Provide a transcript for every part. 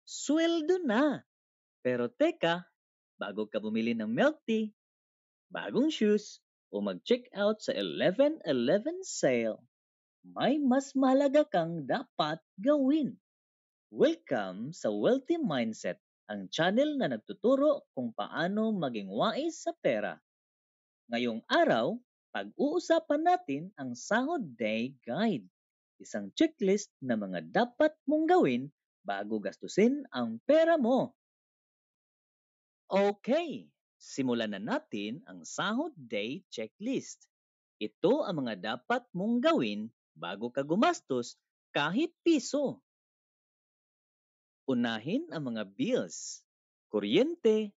sweldo na. Pero teka, bago ka bumili ng milk tea, bagong shoes, o mag-check out sa 11/11 sale, may mas mahalaga kang dapat gawin. Welcome sa Wealthy Mindset, ang channel na nagtuturo kung paano maging wais sa pera. Ngayong araw, pag-uusapan natin ang Sahod Day Guide, isang checklist na mga dapat mong gawin bago gastusin ang pera mo. Okay, simulan na natin ang Sahod Day Checklist. Ito ang mga dapat mong gawin bago ka gumastos kahit piso. Unahin ang mga bills, kuryente,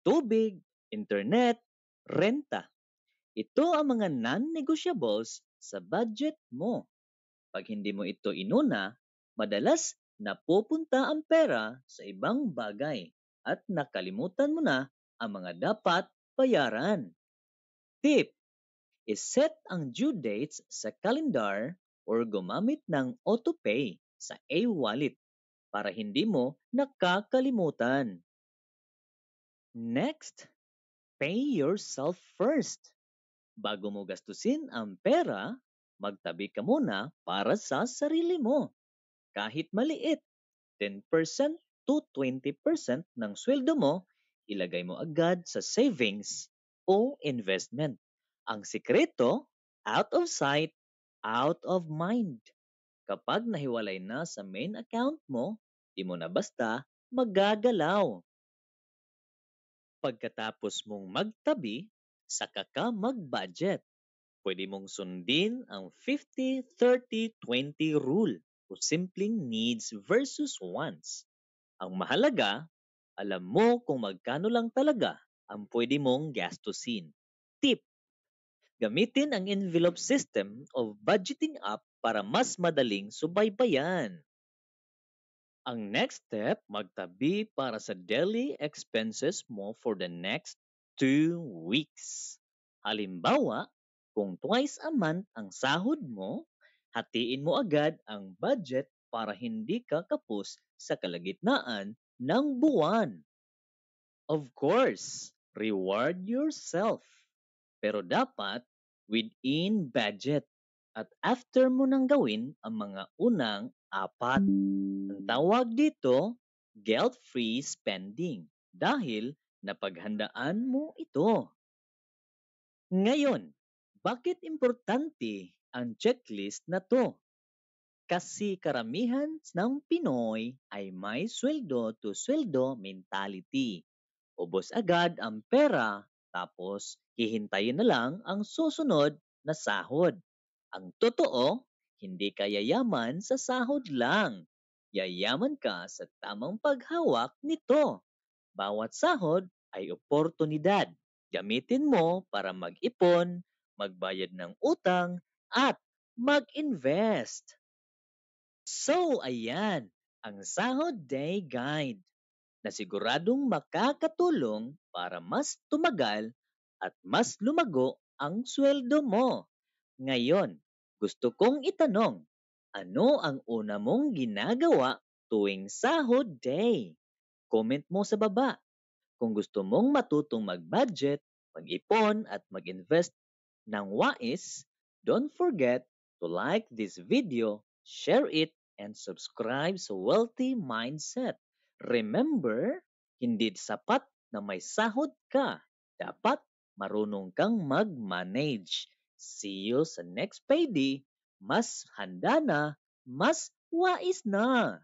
tubig, internet, renta. Ito ang mga non-negotiables sa budget mo. Pag hindi mo ito inuna, madalas napupunta ang pera sa ibang bagay at nakalimutan mo na ang mga dapat bayaran. Tip: iset ang due dates sa calendar or gumamit ng autopay sa e-wallet para hindi mo nakakalimutan. Next, pay yourself first. Bago mo gastusin ang pera, magtabi ka muna para sa sarili mo. Kahit maliit, 10% to 20% ng sweldo mo, ilagay mo agad sa savings o investment. Ang sikreto, out of sight, out of mind. Kapag nahiwalay na sa main account mo, di mo na basta magagalaw. Pagkatapos mong magtabi, saka ka mag-budget. Pwede mong sundin ang 50-30-20 rule o simpleng needs versus wants. Ang mahalaga, alam mo kung magkano lang talaga ang pwede mong gastusin. Tip: gamitin ang envelope system of budgeting app para mas madaling subaybayan. Ang next step, magtabi para sa daily expenses mo for the next 2 weeks. Halimbawa, kung twice a month ang sahod mo, hatiin mo agad ang budget para hindi ka kapos sa kalagitnaan ng buwan. Of course, reward yourself. Pero dapat within budget at after mo nang gawin ang mga unang apat. Ang tawag dito, guilt-free spending dahil napaghandaan mo ito. Ngayon, bakit importante ang checklist na to? Kasi karamihan ng Pinoy ay may sweldo to sweldo mentality. Ubos agad ang pera tapos hihintayin na lang ang susunod na sahod. Ang totoo, hindi ka yayaman sa sahod lang. Yayaman ka sa tamang paghawak nito. Bawat sahod ay oportunidad. Gamitin mo para mag-ipon, magbayad ng utang, at mag-invest. So, ayan, ang Sahod Day Guide na siguradong makakatulong para mas tumagal at mas lumago ang sweldo mo. Ngayon, gusto kong itanong, ano ang una mong ginagawa tuwing Sahod Day? Comment mo sa baba. Kung gusto mong matutong mag-budget, mag-ipon at mag-invest ng wais, don't forget to like this video, share it, and subscribe sa Wealthy Mindset. Remember, hindi sapat na may sahod ka. Dapat marunong kang mag-manage. See you sa next payday. Mas handa na, mas wais na.